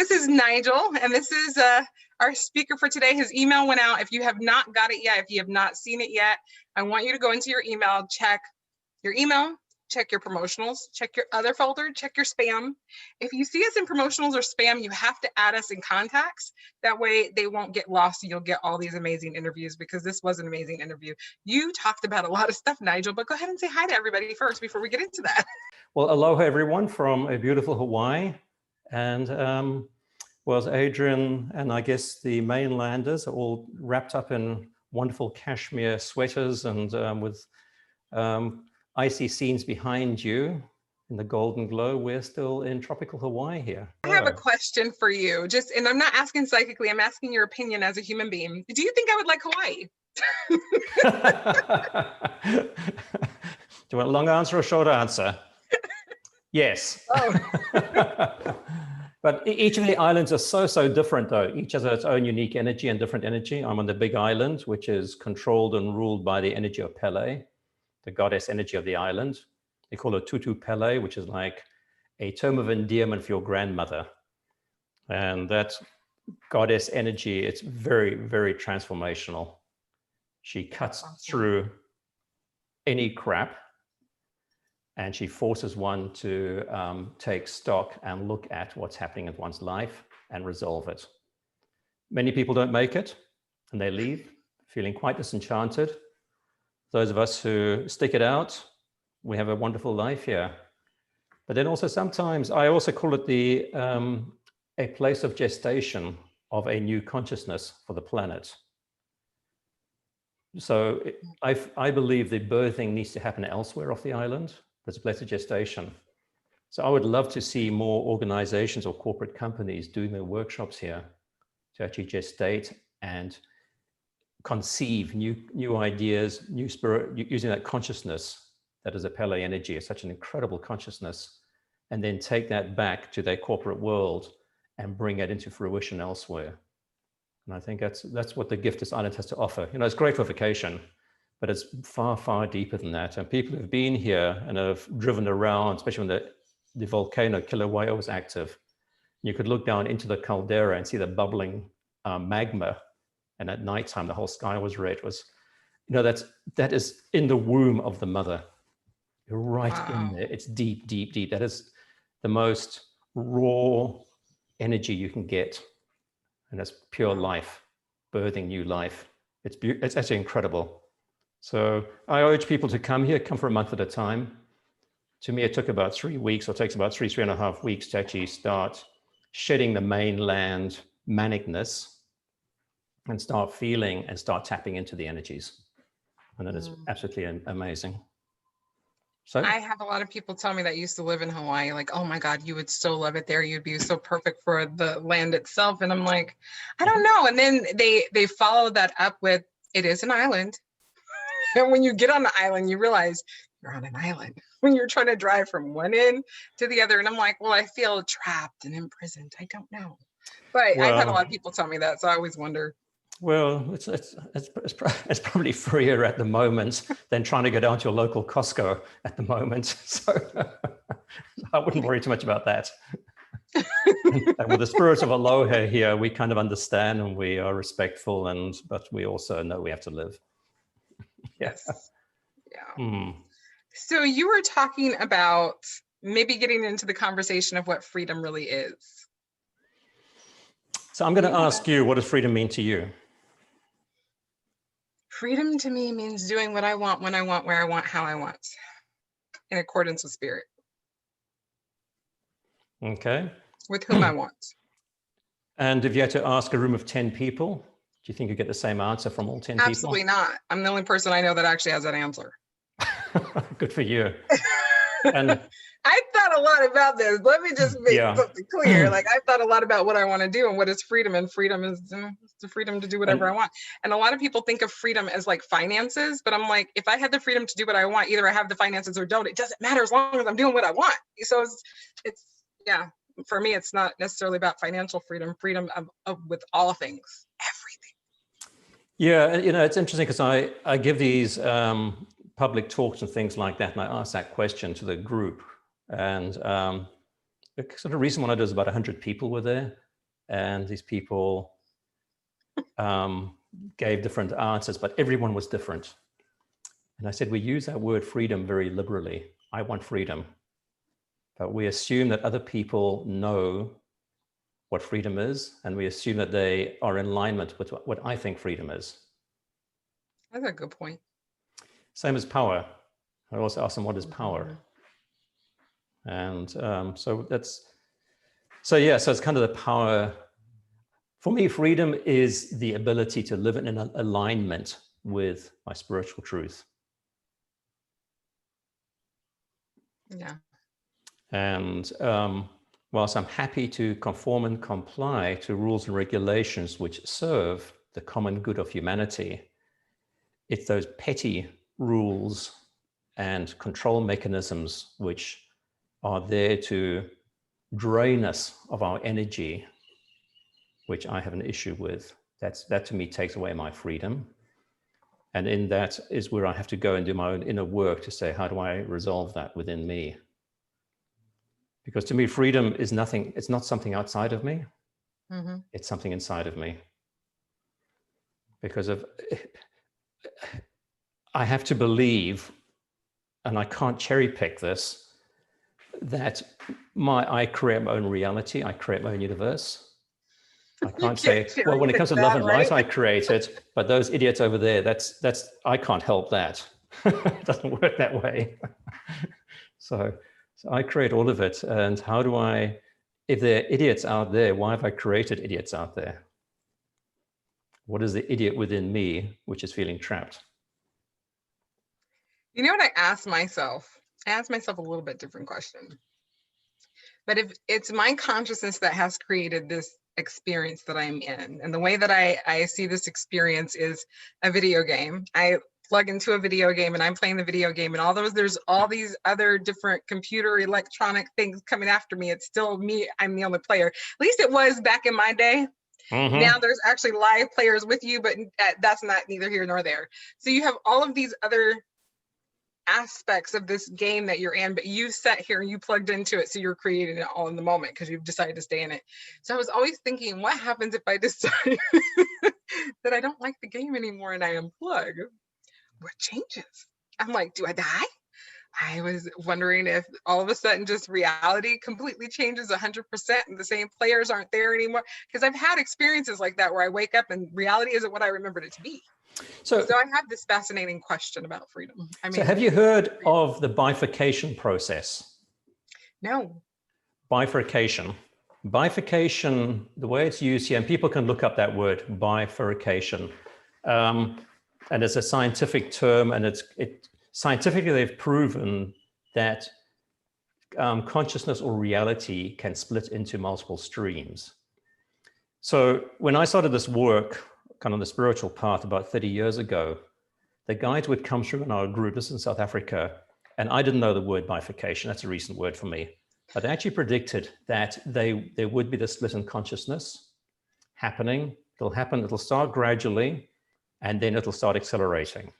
this is Nigel, and this is our speaker for today. His email went out. If you have not got it yet, if you have not seen it yet, I want you to go into your email, check your email, check your promotionals, check your other folder, check your spam. If you see us in promotionals or spam, you have to add us in contacts. That way they won't get lost. You'll get all these amazing interviews, because this was an amazing interview. You talked about a lot of stuff, Nigel, but go ahead and say hi to everybody first before we get into that. Well, aloha everyone from a beautiful Hawaii. And well, Adrien and I guess the mainlanders are all wrapped up in wonderful cashmere sweaters and with icy scenes behind you in the golden glow. We're still in tropical Hawaii here. I have a question for you, and I'm not asking psychically, I'm asking your opinion as a human being. Do you think I would like Hawaii? Do you want a long answer or a short answer? Yes. Oh. But each of the islands are so different though. Each has its own unique energy and different energy. I'm on the big island, which is controlled and ruled by the energy of Pele, the goddess energy of the island. They call it Tutu Pele, which is like a term of endearment for your grandmother. And that goddess energy, it's very transformational. She cuts through any crap, and she forces one to take stock and look at what's happening in one's life and resolve it. Many people don't make it, and they leave feeling quite disenchanted. Those of us who stick it out, we have a wonderful life here. But then also sometimes, I also call it a place of gestation of a new consciousness for the planet. So I believe the birthing needs to happen elsewhere off the island. There's a place of gestation. So I would love to see more organizations or corporate companies doing their workshops here to actually gestate and conceive new ideas, new spirit, using that consciousness that is a Pele energy, is such an incredible consciousness, and then take that back to their corporate world and bring it into fruition elsewhere. And I think that's what the gift this island has to offer. You know, it's great for vacation, but it's far deeper than that. And people who've been here and have driven around, especially when the volcano Kilauea was active, you could look down into the caldera and see the bubbling magma. And at nighttime, the whole sky was red. That is in the womb of the mother. You're right in there. It's deep. That is the most raw energy you can get. And that's pure life, birthing new life. It's actually incredible. So I urge people to come here, come for a month at a time. To me, it took about 3 weeks, or takes about three and a half weeks to actually start shedding the mainland manicness and start feeling and start tapping into the energies. And that is absolutely amazing. So I have a lot of people tell me that used to live in Hawaii, like, oh my God, you would so love it there. You'd be so perfect for the land itself. And I'm like, I don't know. And then they follow that up with, it is an island. And when you get on the island, you realize you're on an island when you're trying to drive from one end to the other. And I'm like, well, I feel trapped and imprisoned. I don't know. But I've had a lot of people tell me that. So I always wonder. Well, it's probably freer at the moment than trying to go down to your local Costco at the moment. So I wouldn't worry too much about that. And with the spirit of aloha here, we kind of understand and we are respectful, but we also know we have to live. Yes. Yeah. So you were talking about maybe getting into the conversation of what freedom really is. So I'm going to ask you, what does freedom mean to you? Freedom to me means doing what I want, when I want, where I want, how I want, in accordance with spirit. Okay. With whom I want. And if you had to ask a room of 10 people, do you think you get the same answer from all 10 people? Absolutely not. I'm the only person I know that actually has that answer. Good for you. And I thought a lot about this. Let me just make something clear. Like, I thought a lot about what I want to do and what is freedom. And freedom is the freedom to do whatever I want. And a lot of people think of freedom as like finances, but I'm like, if I had the freedom to do what I want, either I have the finances or don't. It doesn't matter as long as I'm doing what I want. So it's for me, it's not necessarily about financial freedom of with all things, everything. Yeah, you know, it's interesting because I give these public talks and things like that, and I ask that question to the group. And the sort of recent one I did was about 100 people were there. and these people gave different answers, but everyone was different. And I said, we use that word freedom very liberally. I want freedom. But we assume that other people know what freedom is, and we assume that they are in alignment with what I think freedom is. That's a good point. Same as power. I also ask them, what is power? And so it's kind of the power. For me, freedom is the ability to live in an alignment with my spiritual truth. Yeah. And whilst I'm happy to conform and comply to rules and regulations which serve the common good of humanity, it's those petty rules and control mechanisms which are there to drain us of our energy, which I have an issue with. That to me takes away my freedom. And in that is where I have to go and do my own inner work to say, how do I resolve that within me? Because to me, freedom is nothing, it's not something outside of me. Mm-hmm. It's something inside of me. Because I have to believe, and I can't cherry pick this, that I create my own reality, I create my own universe. I can't say, well, when it comes to love and light, I create it, but those idiots over there, that's I can't help that. It doesn't work that way. So I create all of it. And how do I, if there are idiots out there, why have I created idiots out there? What is the idiot within me which is feeling trapped? You know what I asked myself? I asked myself a little bit different question. But if it's my consciousness that has created this experience that I'm in, and the way that I see this experience is a video game. I plug into a video game and I'm playing the video game, and there's all these other different computer electronic things coming after me. It's still me. I'm the only player. At least it was back in my day. Mm-hmm. Now there's actually live players with you, but that's not neither here nor there. So you have all of these other aspects of this game that you're in, but you sat here and you plugged into it, so you're creating it all in the moment because you've decided to stay in it. So I was always thinking, what happens if I decide that I don't like the game anymore and I unplug? What changes? I'm like, do I die? I was wondering if all of a sudden just reality completely changes 100% and the same players aren't there anymore. Because I've had experiences like that where I wake up and reality isn't what I remembered it to be. So I have this fascinating question about freedom. I mean, so have you heard of the bifurcation process? No. Bifurcation. Bifurcation, the way it's used here, and people can look up that word, bifurcation. And it's a scientific term, and scientifically they've proven that consciousness or reality can split into multiple streams. So when I started this work, kind of the spiritual path about 30 years ago, the guides would come through in our group, this is in South Africa, and I didn't know the word bifurcation, that's a recent word for me, but they actually predicted that there would be the split in consciousness happening. It'll start gradually, and then it'll start accelerating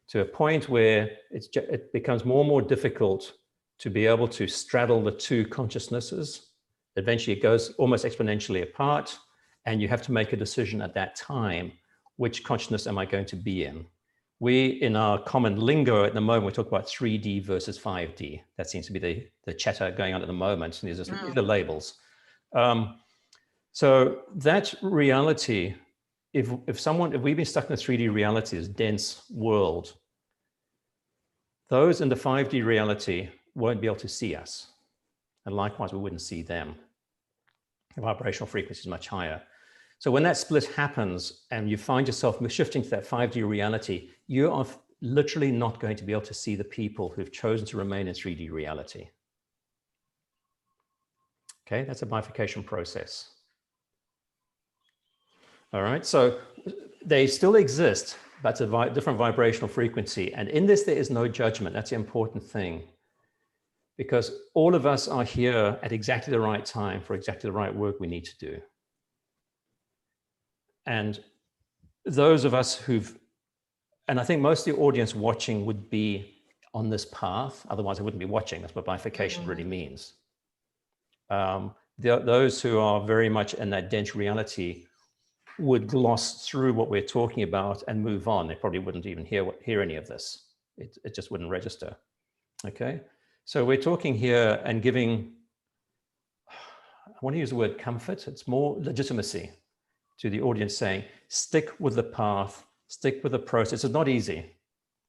to a point where it becomes more and more difficult to be able to straddle the two consciousnesses. Eventually it goes almost exponentially apart, and you have to make a decision at that time, which consciousness am I going to be in? We, in our common lingo at the moment, we talk about 3D versus 5D. That seems to be the chatter going on at the moment. And these are the labels. So that reality, if we've been stuck in a 3D reality, this dense world, those in the 5D reality won't be able to see us. And likewise, we wouldn't see them. The vibrational frequency is much higher. So when that split happens and you find yourself shifting to that 5D reality, you are literally not going to be able to see the people who've chosen to remain in 3D reality. Okay, that's a bifurcation process. All right, so they still exist, but it's a different vibrational frequency. And in this, there is no judgment. That's the important thing. Because all of us are here at exactly the right time for exactly the right work we need to do. And those of us and I think most of the audience watching would be on this path, otherwise I wouldn't be watching. That's what bifurcation really means. those who are very much in that dense reality would gloss through what we're talking about and move on. They probably wouldn't even hear any of this. It just wouldn't register. Okay, so we're talking here and giving, I want to use the word comfort. It's more legitimacy to the audience, saying, stick with the path, stick with the process. It's not easy,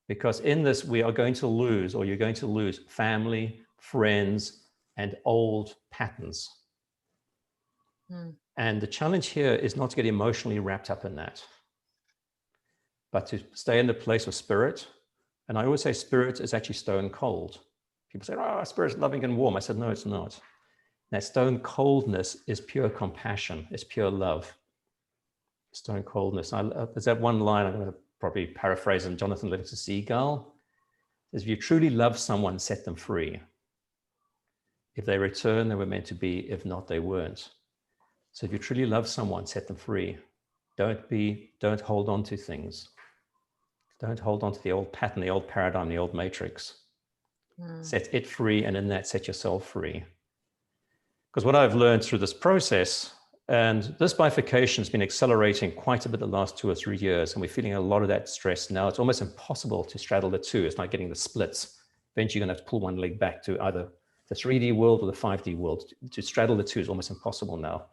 because in this we are going to lose, or you're going to lose, family, friends, and old patterns. And the challenge here is not to get emotionally wrapped up in that, but to stay in the place of spirit. And I always say spirit is actually stone cold. People say, oh, spirit's loving and warm. I said, no, it's not. That stone coldness is pure compassion. It's pure love. Stone coldness. There's that one line, I'm going to probably paraphrase in Jonathan Livingston Seagull. It says, if you truly love someone, set them free. If they return, they were meant to be. If not, they weren't. So if you truly love someone, set them free. Don't hold on to things. Don't hold on to the old pattern, the old paradigm, the old matrix. Set it free, and in that, set yourself free. Because what I've learned through this process, and this bifurcation has been accelerating quite a bit the last 2 or 3 years, and we're feeling a lot of that stress now. It's almost impossible to straddle the two. It's like getting the splits. Eventually, you're going to have to pull one leg back to either the 3D world or the 5D world. To straddle the two is almost impossible now.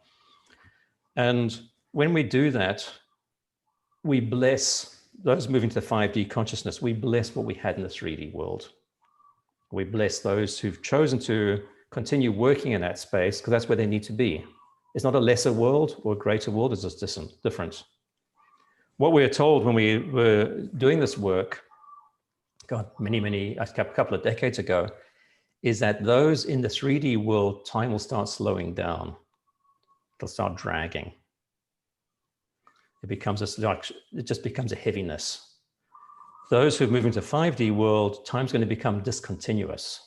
And when we do that, we bless those moving to the 5D consciousness. We bless what we had in the 3D world. We bless those who've chosen to continue working in that space, because that's where they need to be. It's not a lesser world or a greater world, it's just different. What we were told when we were doing this work, God, a couple of decades ago, is that those in the 3D world, time will start slowing down. It'll start dragging. It just becomes a heaviness. Those who move into 5D world, time's going to become discontinuous.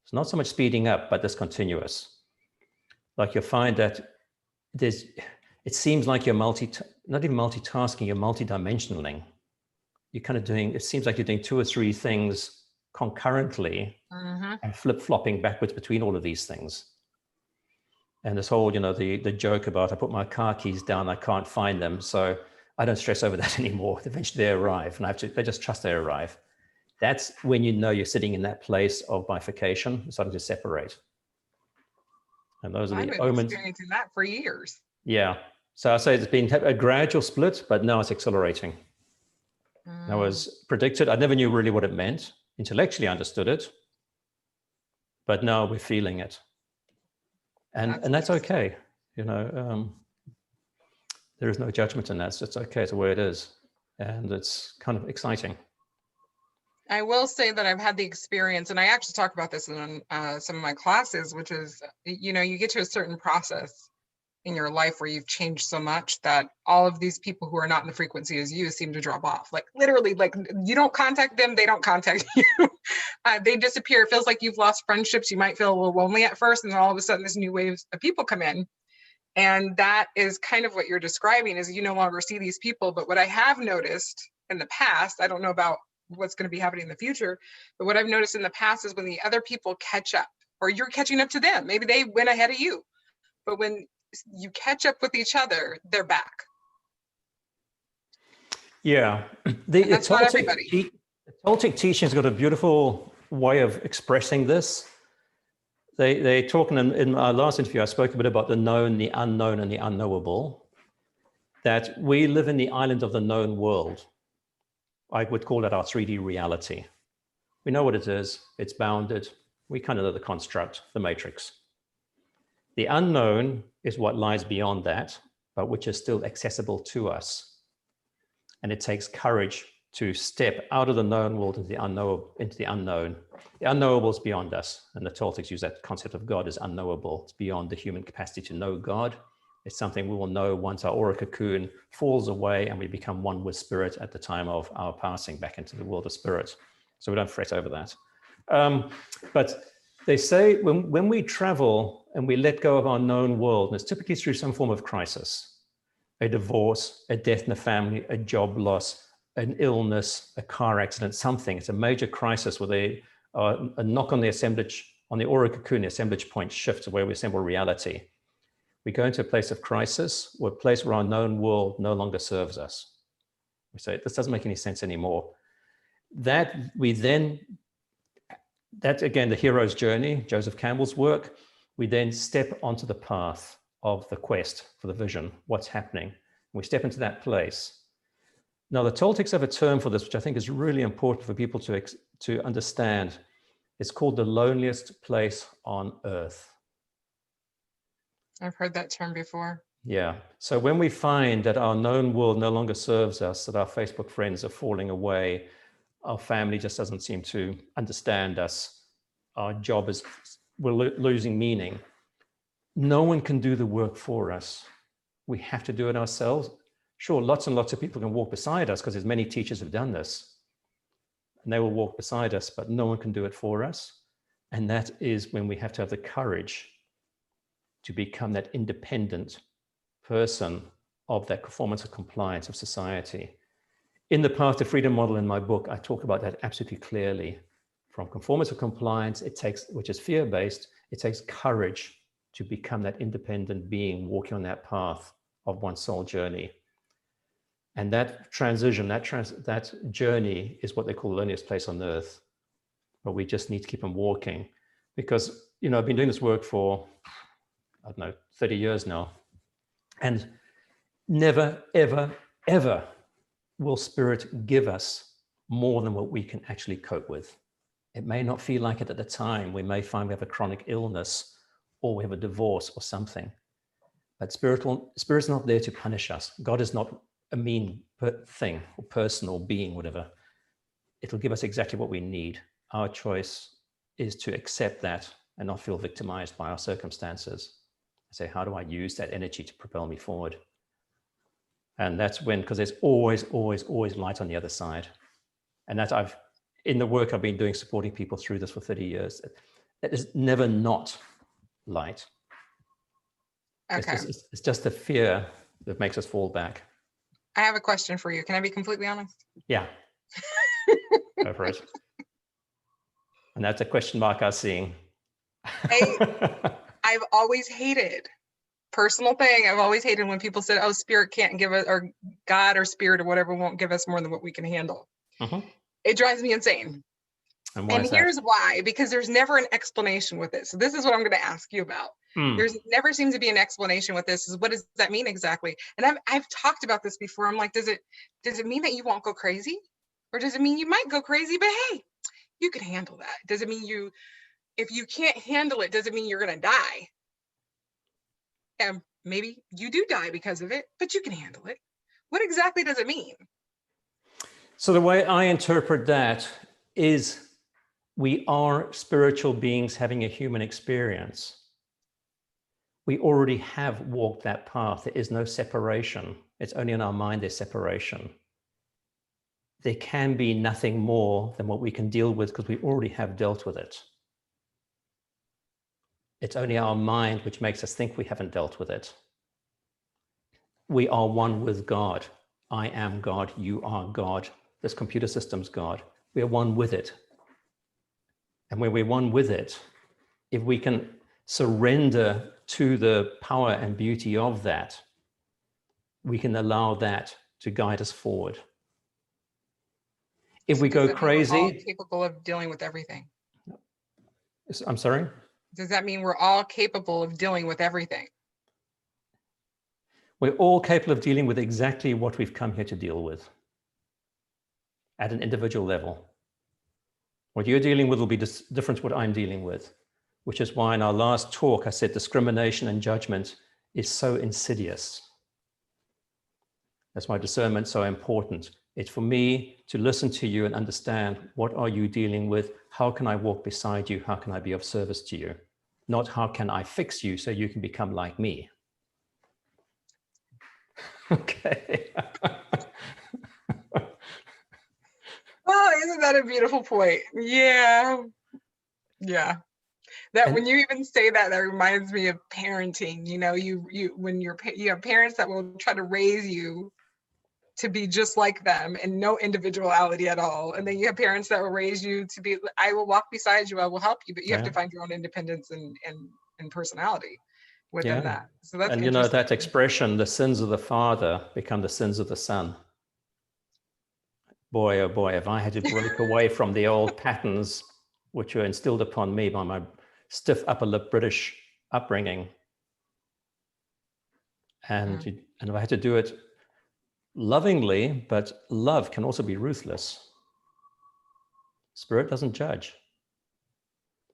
It's not so much speeding up, but discontinuous. Like you'll find that it seems like you're not even multitasking, you're multidimensionaling. You're kind of it seems like you're doing 2 or 3 things concurrently and flip-flopping backwards between all of these things. And this whole, the joke about I put my car keys down, I can't find them, so I don't stress over that anymore. Eventually they arrive, and they just trust they arrive. That's when you know you're sitting in that place of bifurcation, starting to separate. And those are the omens. I've been experiencing that for years. Yeah. So I say it's been a gradual split, but now it's accelerating. That was predicted. I never knew really what it meant. Intellectually, I understood it, but now we're feeling it. And that's okay. There is no judgment in that. So it's okay. It's the way it is. And it's kind of exciting. I will say that I've had the experience, and I actually talk about this in some of my classes, which is, you get to a certain process in your life where you've changed so much that all of these people who are not in the frequency as you seem to drop off. Like literally, like you don't contact them, they don't contact you. They disappear. It feels like you've lost friendships. You might feel a little lonely at first, and then all of a sudden this new wave of people come in. And that is kind of what you're describing, is you no longer see these people. But what I have noticed in the past, I don't know about what's going to be happening in the future, but what I've noticed in the past is when the other people catch up, or you're catching up to them, maybe they went ahead of you, but when you catch up with each other, they're back. Yeah. That's not everybody. The Toltec teaching's got a beautiful way of expressing this. They talk in our last interview, I spoke a bit about the known, the unknown, and the unknowable, that we live in the island of the known world. I would call that our 3D reality. We know what it is. It's bounded. We kind of know the construct, the matrix. The unknown is what lies beyond that, but which is still accessible to us. And it takes courage to step out of the known world into the unknown. The unknowable is beyond us. And the Toltecs use that concept of God as unknowable. It's beyond the human capacity to know God. It's something we will know once our aura cocoon falls away and we become one with spirit at the time of our passing back into the world of spirit. So we don't fret over that. But they say when we travel and we let go of our known world, and it's typically through some form of crisis, a divorce, a death in the family, a job loss, an illness, a car accident, something. It's a major crisis where a knock on the assemblage On the aura cocoon, the assemblage point shifts where we assemble reality. We go into a place of crisis, or a place where our known world no longer serves us. We say, this doesn't make any sense anymore. That's again, the hero's journey, Joseph Campbell's work. We then step onto the path of the quest for the vision, what's happening. We step into that place. Now, the Toltecs have a term for this, which I think is really important for people to understand. It's called the loneliest place on earth. I've heard that term before. Yeah. So when we find that our known world no longer serves us, that our Facebook friends are falling away, our family just doesn't seem to understand us, our job is, we're losing meaning. No one can do the work for us. We have to do it ourselves. Sure, lots and lots of people can walk beside us because there's many teachers who've done this. And they will walk beside us, but no one can do it for us. And that is when we have to have the courage to become that independent person of that performance of compliance of society. In the Path to Freedom model in my book, I talk about that absolutely clearly. From conformance of compliance, which is fear-based, it takes courage to become that independent being walking on that path of one's soul journey. And that transition, that journey is what they call the loneliest place on earth. But we just need to keep on walking because, I've been doing this work for, 30 years now. And never, ever, ever will spirit give us more than what we can actually cope with. It may not feel like it at the time. We may find we have a chronic illness or we have a divorce or something. But spirit's not there to punish us. God is not a mean thing or person or being, whatever. It'll give us exactly what we need. Our choice is to accept that and not feel victimized by our circumstances. Say, how do I use that energy to propel me forward? And that's because there's always, always, always light on the other side. And that in the work I've been doing, supporting people through this for 30 years, that is never not light. Okay. It's just the fear that makes us fall back. I have a question for you. Can I be completely honest? Yeah. Go for it. And that's a question mark I'm seeing. I've always hated, personal thing, I've always hated when people said, oh, spirit can't give us, or God or spirit or whatever won't give us more than what we can handle. It drives me insane. And here's why, because there's never an explanation with it. So this is what I'm going to ask you about. There's never seems to be an explanation with this. Is what does that mean exactly? And I've talked about this before. I'm like, does it mean that you won't go crazy? Or does it mean you might go crazy, but hey, you can handle that? Does it mean if you can't handle it, does it mean you're going to die? And maybe you do die because of it, but you can handle it. What exactly does it mean? So the way I interpret that is we are spiritual beings having a human experience. We already have walked that path. There is no separation. It's only in our mind there's separation. There can be nothing more than what we can deal with because we already have dealt with it. It's only our mind which makes us think we haven't dealt with it. We are one with God. I am God, you are God. This computer system's God. We are one with it. And when we're one with it, if we can surrender to the power and beauty of that, we can allow that to guide us forward. If we go crazy... We're all capable of dealing with everything. I'm sorry? Does that mean we're all capable of dealing with everything? We're all capable of dealing with exactly what we've come here to deal with at an individual level. What you're dealing with will be different to what I'm dealing with, which is why in our last talk, I said discrimination and judgment is so insidious. That's why discernment's so important. It's for me to listen to you and understand what are you dealing with? How can I walk beside you? How can I be of service to you? Not how can I fix you so you can become like me? Okay. Oh, isn't that a beautiful point? Yeah. Yeah. When you even say that, that reminds me of parenting. When you have parents that will try to raise you to be just like them and no individuality at all. And then you have parents that will raise you to be, I will walk beside you, I will help you, but you have to find your own independence and personality within that. So that's and interesting. that expression, the sins of the father become the sins of the son. Boy, oh boy, if I had to break away from the old patterns which were instilled upon me by my stiff upper lip British upbringing, and if I had to do it lovingly, but love can also be ruthless. Spirit doesn't judge.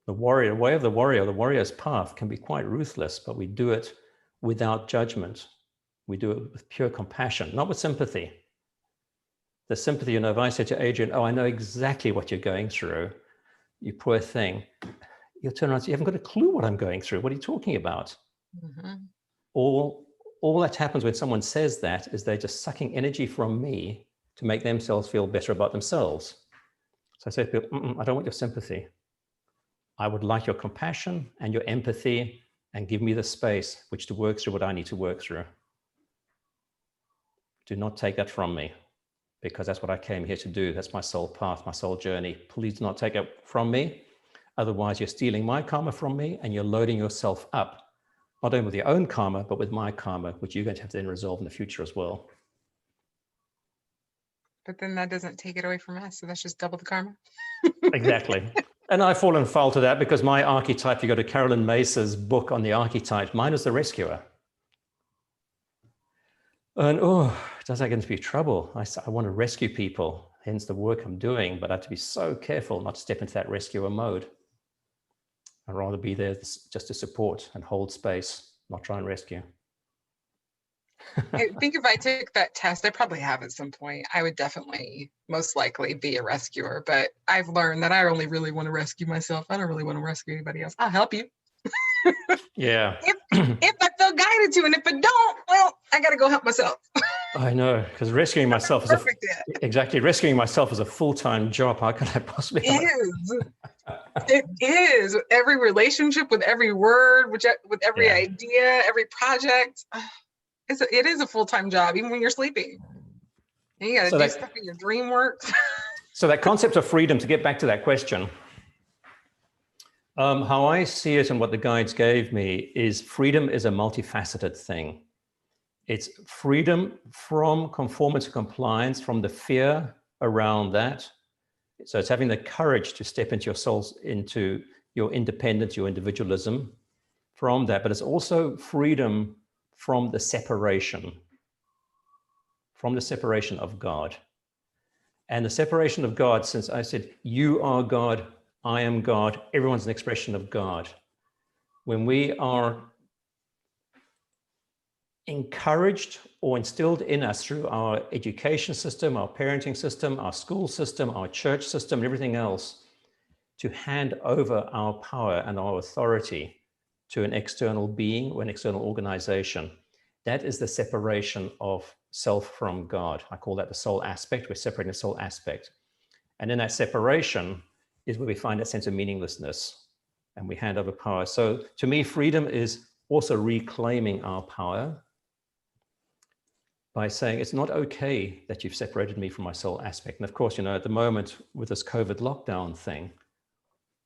The warrior, way of the warrior's path can be quite ruthless, but we do it without judgment. We do it with pure compassion, not with sympathy. The sympathy, if I say to Adrien, oh, I know exactly what you're going through, you poor thing, you'll turn around and say, you haven't got a clue what I'm going through. What are you talking about? All that happens when someone says that is they're just sucking energy from me to make themselves feel better about themselves. So I say to people, I don't want your sympathy. I would like your compassion and your empathy, and give me the space which to work through what I need to work through. Do not take that from me, because that's what I came here to do. That's my soul path, my soul journey. Please do not take it from me. Otherwise, you're stealing my karma from me, and you're loading yourself up, not only with your own karma, but with my karma, which you're going to have to then resolve in the future as well. But then that doesn't take it away from us. So that's just double the karma. Exactly. And I've fallen foul to that because my archetype, you go to Carolyn Mace's book on the archetype, mine is the rescuer. And does that get into trouble? I want to rescue people, hence the work I'm doing, but I have to be so careful not to step into that rescuer mode. I'd rather be there just to support and hold space, not try and rescue. I think if I took that test, I probably have at some point, I would definitely most likely be a rescuer, but I've learned that I only really want to rescue myself. I don't really want to rescue anybody else. I'll help you. Yeah. If I feel guided to, and if I don't, well, I got to go help myself. I know, because rescuing myself is rescuing myself is a full-time job. How can I possibly? It is every relationship, with every word, with every idea, every project. It is a full-time job, even when you're sleeping. And you got to do stuff in your dream work. So that concept of freedom, to get back to that question, how I see it and what the guides gave me is freedom is a multifaceted thing. It's freedom from conformance and compliance, from the fear around that. So it's having the courage to step into your souls, into your independence, your individualism from that. But it's also freedom from the separation of God. And the separation of God, since I said, you are God, I am God, everyone's an expression of God. When we are encouraged or instilled in us through our education system, our parenting system, our school system, our church system, and everything else, to hand over our power and our authority to an external being or an external organization, that is the separation of self from God. I call that the soul aspect. We're separating the soul aspect. And in that separation is where we find that sense of meaninglessness, and we hand over power. So to me, freedom is also reclaiming our power by saying it's not okay that you've separated me from my soul aspect. And of course, at the moment with this COVID lockdown thing,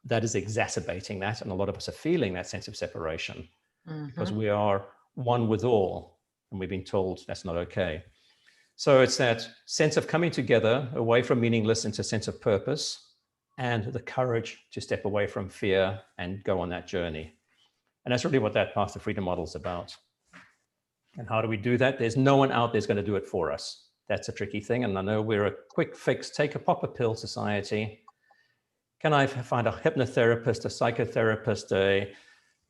that is exacerbating that. And a lot of us are feeling that sense of separation because we are one with all, and we've been told that's not okay. So it's that sense of coming together away from meaningless into a sense of purpose, and the courage to step away from fear and go on that journey. And that's really what that Path to Freedom model is about. And how do we do that? There's no one out there's going to do it for us. That's a tricky thing. And I know we're a quick fix, take a pop a pill society. Can I find a hypnotherapist, a psychotherapist, a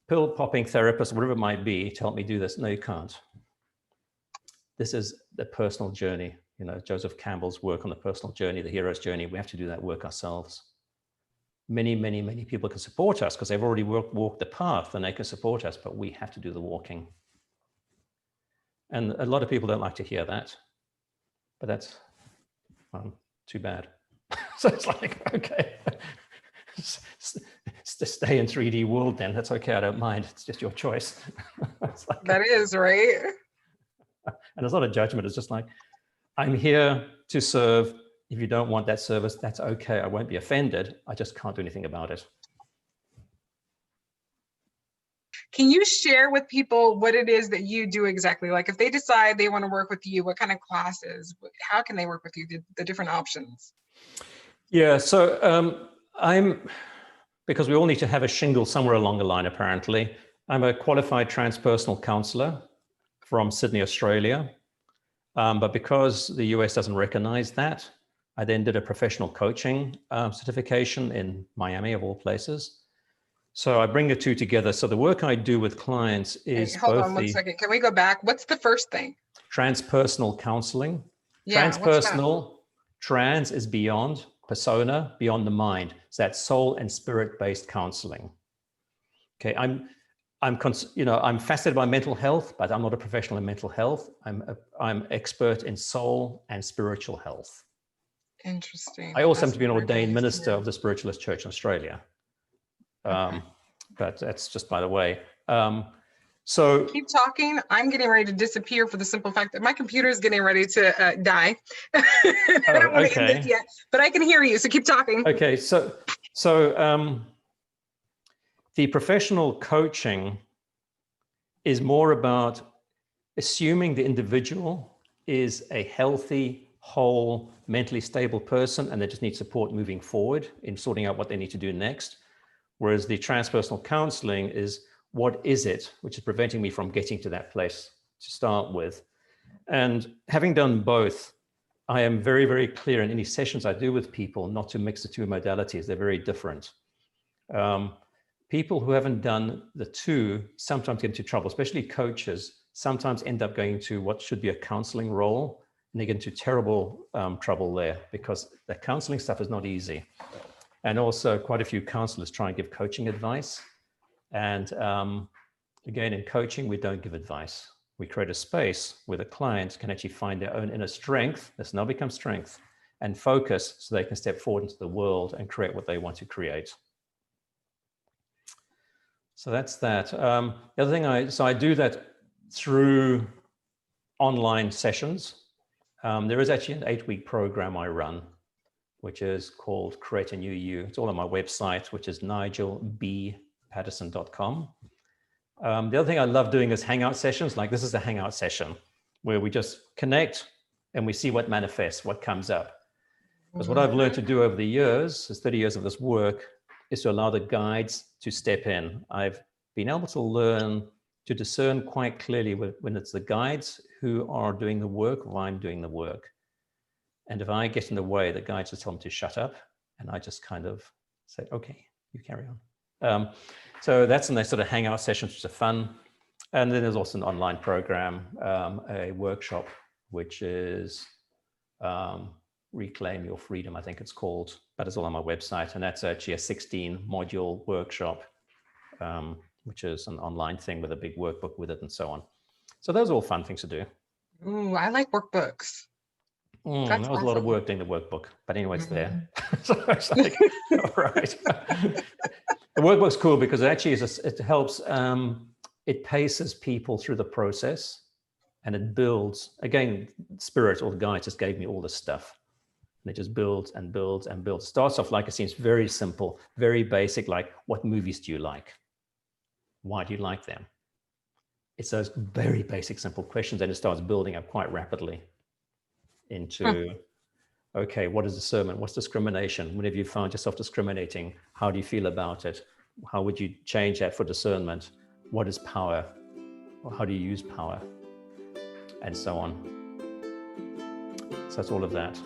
pill popping therapist, whatever it might be, to help me do this? No, you can't. This is the personal journey. Joseph Campbell's work on the personal journey, the hero's journey. We have to do that work ourselves. Many, many, many people can support us because they've already walked the path and they can support us, but we have to do the walking. And a lot of people don't like to hear that, but that's too bad. So it's like, okay, stay in 3D world then. That's okay, I don't mind. It's just your choice. That is, right? And there's not a judgment. It's just like, I'm here to serve. If you don't want that service, that's okay. I won't be offended. I just can't do anything about it. Can you share with people what it is that you do exactly? Like if they decide they want to work with you, what kind of classes, how can they work with you, the different options? Yeah, so because we all need to have a shingle somewhere along the line, apparently. I'm a qualified transpersonal counselor from Sydney, Australia. But because the US doesn't recognize that, I then did a professional coaching certification in Miami, of all places. So I bring the two together. So the work I do with clients is Hold on 1 second. Can we go back? What's the first thing? Transpersonal counseling. Yeah, Transpersonal, trans is beyond, persona, beyond the mind. So that's soul and spirit-based counseling. Okay, I'm fascinated by mental health, but I'm not a professional in mental health. I'm expert in soul and spiritual health. Interesting. I also happen to be an ordained minister of the Spiritualist Church in Australia. Okay. But that's just by the way. So keep talking. I'm getting ready to disappear for the simple fact that my computer is getting ready to die. I don't want to end this yet, but I can hear you. So keep talking. Okay. So the professional coaching is more about assuming the individual is a healthy, whole, mentally stable person, and they just need support moving forward in sorting out what they need to do next. Whereas the transpersonal counseling is, what is it which is preventing me from getting to that place to start with? And having done both, I am very, very clear in any sessions I do with people not to mix the two modalities. They're very different. People who haven't done the two sometimes get into trouble, especially coaches, sometimes end up going to what should be a counseling role, and they get into terrible trouble there because the counseling stuff is not easy. And also quite a few counselors try and give coaching advice. And again, in coaching, we don't give advice. We create a space where the client can actually find their own inner strength, this now becomes strength, and focus so they can step forward into the world and create what they want to create. So that's that. The other thing, I do that through online sessions. There is actually an 8-week program I run, which is called Create a New You. It's all on my website, which is nigelbpatterson.com. The other thing I love doing is hangout sessions. Like this is a hangout session where we just connect and we see what manifests, what comes up. Because what I've learned to do over the years, is 30 years of this work, is to allow the guides to step in. I've been able to learn to discern quite clearly when it's the guides who are doing the work or I'm doing the work. And if I get in the way, the guides just tell them to shut up. And I just kind of say, okay, you carry on. So that's in those sort of hangout sessions, which are fun. And then there's also an online program, a workshop, which is Reclaim Your Freedom, I think it's called, but it's all on my website. And that's actually a 16-module workshop, which is an online thing with a big workbook with it and so on. So those are all fun things to do. Ooh, I like workbooks. That was awesome. A lot of work doing the workbook, but anyway, it's there. So it's like, all right. The workbook's cool because it actually is, it helps, it paces people through the process and it builds, again, spirit or the guide just gave me all this stuff. And it just builds and builds and builds. Starts off like it seems very simple, very basic, like what movies do you like? Why do you like them? It's those very basic, simple questions, and it starts building up quite rapidly into, okay, what is discernment? What's discrimination? When have you found yourself discriminating? How do you feel about it? How would you change that for discernment? What is power? Or how do you use power? And so on. So that's all of that.